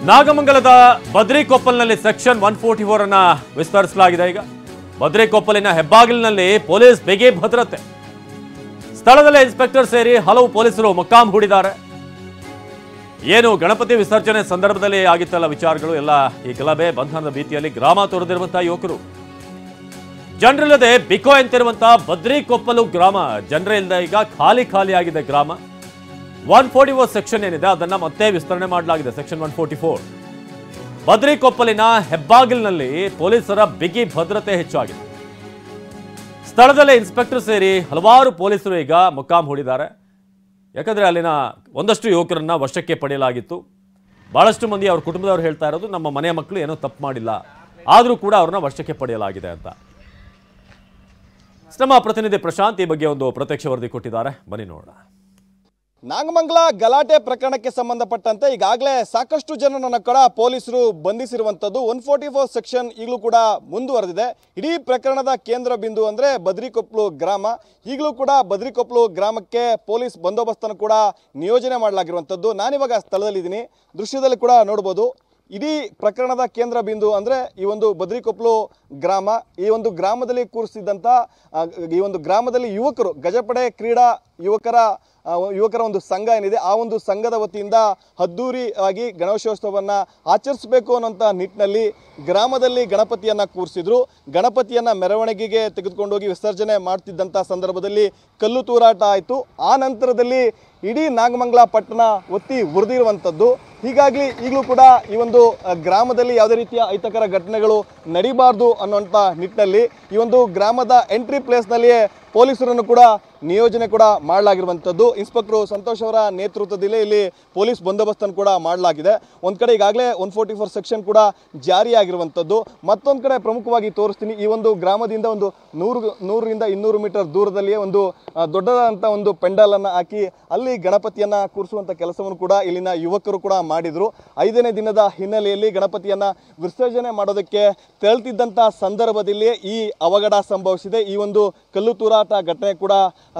ನಾಗಮಂಗಲದ ಬದ್ರಿಕೊಪ್ಪಲ್ನಲ್ಲಿ section 144 ಅನ್ನು ವಿಸ್ತರಿಸಲಾಗಿದೆ. ಈಗ ಬದ್ರಿಕೊಪ್ಪಲಿನ ಹೆಬ್ಬಾಗಿಲಿನಲ್ಲಿ ಪೊಲೀಸ್ ಬಿಗಿ ಭದ್ರತೆ. ಸ್ಥಳದಲ್ಲೇ ಇನ್ಸ್ಪೆಕ್ಟರ್ ಸೇರಿ ಹಲವು ಪೊಲೀಸರು ಮೊಕ್ಕಾಂ ಹೂಡಿದ್ದಾರೆ. ಏನು ಗಣಪತಿ ವಿಸರ್ಜನೆ ಸಂದರ್ಭದಲ್ಲಿ ಆಗಿತ್ತಲ್ಲ ವಿಚಾರಗಳು ಎಲ್ಲ ಈ ಗಲಭೆ ಬಂಧನದ ಭೀತಿಯಲ್ಲಿ ಗ್ರಾಮ ತೊರೆದಿರುವಂತಹ ಯುವಕರು. ಜನರಿಲ್ಲದೆ ಬಿಕೋ ಎಂತಿರುವಂತಹ ಬದ್ರಿಕೊಪ್ಪಲು ಗ್ರಾಮ ಜನರೇ ಇಲ್ಲದೆ ಈಗ ಖಾಲಿ ಆಗಿದೆ ಗ್ರಾಮ. 144 ಸೆಕ್ಷನ್ ಏನಿದೆ ಅದನ್ನ ಮತ್ತೆ ವಿಸ್ತರಣೆ ಮಾಡಲಾಗಿದೆ. ಸೆಕ್ಷನ್ 144 ಬದ್ರಿಕೊಪ್ಪಲಿನ ಹೆಬ್ಬಾಗಿಲಿನಲ್ಲಿ ಪೊಲೀಸರ ಬಿಗಿ ಭದ್ರತೆ ಹೆಚ್ಚಾಗಿದೆ. ಸ್ಥಳದಲ್ಲೇ ಇನ್ಸ್ಪೆಕ್ಟರ್ ಸೇರಿ ಹಲವಾರು ಪೊಲೀಸರು ಈಗ ಮೊಕ್ಕಾಂ ಹೂಡಿದ್ದಾರೆ. ಯಾಕಂದ್ರೆ ಅಲ್ಲಿನ ಒಂದಷ್ಟು ಯುವಕರನ್ನ ವಶಕ್ಕೆ ಪಡೆಯಲಾಗಿತ್ತು. ಬಹಳಷ್ಟು ಮಂದಿ ಅವ್ರ ಕುಟುಂಬದವರು ಹೇಳ್ತಾ ಇರೋದು ನಮ್ಮ ಮನೆಯ ಮಕ್ಕಳು ಏನೋ ತಪ್ಪು ಮಾಡಿಲ್ಲ, ಆದರೂ ಕೂಡ ಅವ್ರನ್ನ ವಶಕ್ಕೆ ಪಡೆಯಲಾಗಿದೆ ಅಂತ. ನಮ್ಮ ಪ್ರತಿನಿಧಿ ಪ್ರಶಾಂತ್ ಈ ಬಗ್ಗೆ ಒಂದು ಪ್ರತ್ಯಕ್ಷ ವರದಿ ಕೊಟ್ಟಿದ್ದಾರೆ, ಬನ್ನಿ ನೋಡೋಣ. ನಾಗಮಂಗಲ ಗಲಾಟೆ ಪ್ರಕರಣಕ್ಕೆ ಸಂಬಂಧಪಟ್ಟಂತೆ ಈಗಾಗಲೇ ಸಾಕಷ್ಟು ಜನರನ್ನ ಕೂಡ ಪೊಲೀಸರು ಬಂಧಿಸಿರುವಂಥದ್ದು. 144 ಸೆಕ್ಷನ್ ಈಗಲೂ ಕೂಡ ಮುಂದುವರೆದಿದೆ. ಇಡೀ ಪ್ರಕರಣದ ಕೇಂದ್ರ ಬಿಂದು ಅಂದರೆ ಬದ್ರಿಕೊಪ್ಪಲು ಗ್ರಾಮ. ಈಗಲೂ ಕೂಡ ಬದ್ರಿಕೊಪ್ಪಲು ಗ್ರಾಮಕ್ಕೆ ಪೊಲೀಸ್ ಬಂದೋಬಸ್ತನ್ನು ಕೂಡ ನಿಯೋಜನೆ ಮಾಡಲಾಗಿರುವಂಥದ್ದು. ನಾನಿವಾಗ ಸ್ಥಳದಲ್ಲಿದ್ದೀನಿ, ದೃಶ್ಯದಲ್ಲಿ ಕೂಡ ನೋಡ್ಬೋದು. ಇಡೀ ಪ್ರಕರಣದ ಕೇಂದ್ರ ಬಿಂದು ಅಂದರೆ ಈ ಒಂದು ಬದ್ರಿಕೊಪ್ಪಲು ಗ್ರಾಮ. ಈ ಒಂದು ಗ್ರಾಮದಲ್ಲಿ ಕೂರಿಸಿದ್ದಂಥ ಈ ಒಂದು ಗ್ರಾಮದಲ್ಲಿ ಯುವಕರು ಗಜಪಡೆ ಕ್ರೀಡಾ ಯುವಕರ ಒಂದು ಸಂಘ ಏನಿದೆ, ಆ ಒಂದು ಸಂಘದ ವತಿಯಿಂದ ಅದ್ದೂರಿಯಾಗಿ ಗಣೇಶೋತ್ಸವವನ್ನು ಆಚರಿಸಬೇಕು ಅನ್ನೋಂಥ ನಿಟ್ಟಿನಲ್ಲಿ ಗ್ರಾಮದಲ್ಲಿ ಗಣಪತಿಯನ್ನು ಕೂರಿಸಿದ್ರು. ಗಣಪತಿಯನ್ನು ಮೆರವಣಿಗೆಗೆ ತೆಗೆದುಕೊಂಡೋಗಿ ವಿಸರ್ಜನೆ ಮಾಡ್ತಿದ್ದಂಥ ಸಂದರ್ಭದಲ್ಲಿ ಕಲ್ಲು ತೂರಾಟ ಆಯಿತು. ಆ ನಂತರದಲ್ಲಿ ಇಡೀ ನಾಗಮಂಗಲ ಪಟ್ಟಣ ಒತ್ತಿ ಉರಿದಿರುವಂಥದ್ದು. ಹೀಗಾಗಿ ಈಗಲೂ ಕೂಡ ಈ ಒಂದು ಗ್ರಾಮದಲ್ಲಿ ಯಾವುದೇ ರೀತಿಯ ಅಹಿತಕರ ಘಟನೆಗಳು ನಡೀಬಾರ್ದು ಅನ್ನೋಂಥ ನಿಟ್ಟಿನಲ್ಲಿ ಈ ಒಂದು ಗ್ರಾಮದ ಎಂಟ್ರಿ ಪ್ಲೇಸ್ನಲ್ಲಿಯೇ ಪೊಲೀಸರನ್ನು ಕೂಡ ನಿಯೋಜನೆ ಕೂಡ ಮಾಡಲಾಗಿರುವಂಥದ್ದು. ಇನ್ಸ್ಪೆಕ್ಟರ್ ಸಂತೋಷ್ ಅವರ ನೇತೃತ್ವದಲ್ಲಿ ಇಲ್ಲಿ ಪೊಲೀಸ್ ಬಂದೋಬಸ್ತನ್ನು ಕೂಡ ಮಾಡಲಾಗಿದೆ. ಒಂದು ಕಡೆ ಈಗಾಗಲೇ 144 ಸೆಕ್ಷನ್ ಕೂಡ ಜಾರಿಯಾಗಿರುವಂಥದ್ದು. ಮತ್ತೊಂದು ಕಡೆ ಪ್ರಮುಖವಾಗಿ ತೋರಿಸ್ತೀನಿ, ಈ ಒಂದು ಗ್ರಾಮದಿಂದ ಒಂದು 100ರಿಂದ 200 ಮೀಟರ್ ದೂರದಲ್ಲಿಯೇ ಒಂದು ದೊಡ್ಡದಾದಂಥ ಒಂದು ಪೆಂಡಾಲನ್ನು ಹಾಕಿ ಅಲ್ಲಿ ಗಣಪತಿಯನ್ನು ಕೂರಿಸುವಂಥ ಕೆಲಸವನ್ನು ಕೂಡ ಇಲ್ಲಿನ ಯುವಕರು ಕೂಡ ಮಾಡಿದರು. 5ನೇ ದಿನದ ಹಿನ್ನೆಲೆಯಲ್ಲಿ ಗಣಪತಿಯನ್ನು ವಿಸರ್ಜನೆ ಮಾಡೋದಕ್ಕೆ ತೆರಳುತ್ತಿದ್ದಂಥ ಸಂದರ್ಭದಲ್ಲಿ ಈ ಅವಘಡ ಸಂಭವಿಸಿದೆ. ಈ ಒಂದು ಕಲ್ಲು ತೂರಾಟ ಘಟನೆ ಕೂಡ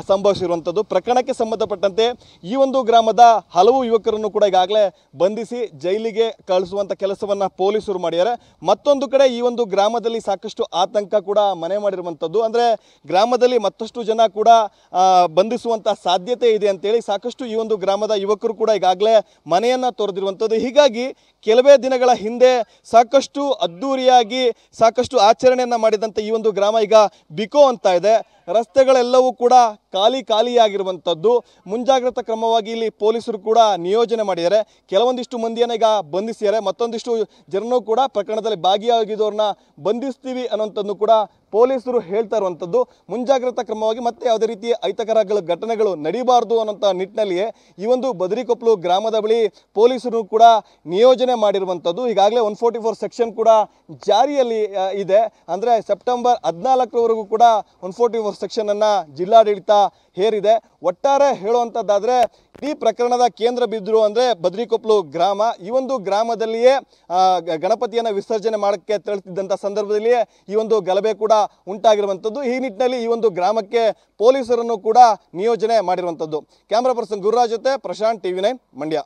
ಸಂಭವಿಸಿರುವಂಥದ್ದು. ಪ್ರಕರಣಕ್ಕೆ ಸಂಬಂಧಪಟ್ಟಂತೆ ಈ ಒಂದು ಗ್ರಾಮದ ಹಲವು ಯುವಕರನ್ನು ಕೂಡ ಈಗಾಗಲೇ ಬಂಧಿಸಿ ಜೈಲಿಗೆ ಕಳಿಸುವಂಥ ಕೆಲಸವನ್ನು ಪೊಲೀಸರು ಮಾಡಿದ್ದಾರೆ. ಮತ್ತೊಂದು ಕಡೆ ಈ ಒಂದು ಗ್ರಾಮದಲ್ಲಿ ಸಾಕಷ್ಟು ಆತಂಕ ಕೂಡ ಮನೆ ಮಾಡಿರುವಂಥದ್ದು. ಅಂದರೆ ಗ್ರಾಮದಲ್ಲಿ ಮತ್ತಷ್ಟು ಜನ ಕೂಡ ಬಂಧಿಸುವಂಥ ಸಾಧ್ಯತೆ ಇದೆ ಅಂತೇಳಿ ಸಾಕಷ್ಟು ಈ ಒಂದು ಗ್ರಾಮದ ಯುವಕರು ಕೂಡ ಈಗಾಗಲೇ ಮನೆಯನ್ನು ತೊರೆದಿರುವಂಥದ್ದು. ಹೀಗಾಗಿ ಕೆಲವೇ ದಿನಗಳ ಹಿಂದೆ ಸಾಕಷ್ಟು ಅದ್ದೂರಿಯಾಗಿ ಸಾಕಷ್ಟು ಆಚರಣೆಯನ್ನು ಮಾಡಿದಂಥ ಈ ಒಂದು ಗ್ರಾಮ ಈಗ ಬಿಕೋ ಅಂತ ಇದೆ. ರಸ್ತೆಗಳೆಲ್ಲವೂ ಕೂಡ ಖಾಲಿಯಾಗಿರುವಂಥದ್ದು. ಮುಂಜಾಗ್ರತಾ ಕ್ರಮವಾಗಿ ಇಲ್ಲಿ ಪೊಲೀಸರು ಕೂಡ ನಿಯೋಜನೆ ಮಾಡಿದ್ದಾರೆ. ಕೆಲವೊಂದಿಷ್ಟು ಮಂದಿಯನ್ನು ಈಗ ಬಂಧಿಸಿದ್ದಾರೆ. ಮತ್ತೊಂದಿಷ್ಟು ಜನರು ಕೂಡ ಪ್ರಕರಣದಲ್ಲಿ ಭಾಗಿಯಾಗಿದ್ದವ್ರನ್ನ ಬಂಧಿಸ್ತೀವಿ ಅನ್ನೋಂಥದ್ದು ಕೂಡ ಪೊಲೀಸರು ಹೇಳ್ತಾ ಇರುವಂಥದ್ದು. ಮುಂಜಾಗ್ರತಾ ಕ್ರಮವಾಗಿ ಮತ್ತೆ ಯಾವುದೇ ರೀತಿಯ ಅಹಿತಕರ ಘಟನೆಗಳು ನಡೀಬಾರ್ದು ಅನ್ನೋಂಥ ನಿಟ್ಟಿನಲ್ಲಿಯೇ ಈ ಒಂದು ಬದ್ರಿಕೊಪ್ಪಲು ಗ್ರಾಮದ ಬಳಿ ಪೊಲೀಸರು ಕೂಡ ನಿಯೋಜನೆ ಮಾಡಿರುವಂಥದ್ದು. ಈಗಾಗಲೇ 144 ಸೆಕ್ಷನ್ ಕೂಡ ಜಾರಿಯಲ್ಲಿ ಇದೆ. ಅಂದರೆ ಸೆಪ್ಟೆಂಬರ್ 14ರವರೆಗೂ ಕೂಡ 144 ಸೆಕ್ಷನ್ ಅನ್ನು ಜಿಲ್ಲಾಡಳಿತ ಹೇರಿದೆ. ಒಟ್ಟಾರೆ ಹೇಳುವಂಥದ್ದಾದರೆ ಈ ಪ್ರಕರಣದ ಕೇಂದ್ರ ಬಿಂದು ಅಂದರೆ ಬದ್ರಿಕೊಪ್ಪಲು ಗ್ರಾಮ. ಈ ಒಂದು ಗ್ರಾಮದಲ್ಲಿಯೇ ಗಣಪತಿಯನ್ನು ವಿಸರ್ಜನೆ ಮಾಡೋಕ್ಕೆ ತೆರಳುತ್ತಿದ್ದಂಥ ಸಂದರ್ಭದಲ್ಲಿಯೇ ಈ ಒಂದು ಗಲಭೆ ಕೂಡ ಉಂಟಾಗಿರುವಂಥದ್ದು. ಈ ನಿಟ್ಟಿನಲ್ಲಿ ಈ ಒಂದು ಗ್ರಾಮಕ್ಕೆ ಪೊಲೀಸರನ್ನು ಕೂಡ ನಿಯೋಜನೆ ಮಾಡಿರುವಂಥದ್ದು. ಕ್ಯಾಮ್ರಾ ಪರ್ಸನ್ ಗುರುರಾಜ್ ಜೊತೆ ಪ್ರಶಾಂತ್, TV9 ಮಂಡ್ಯ.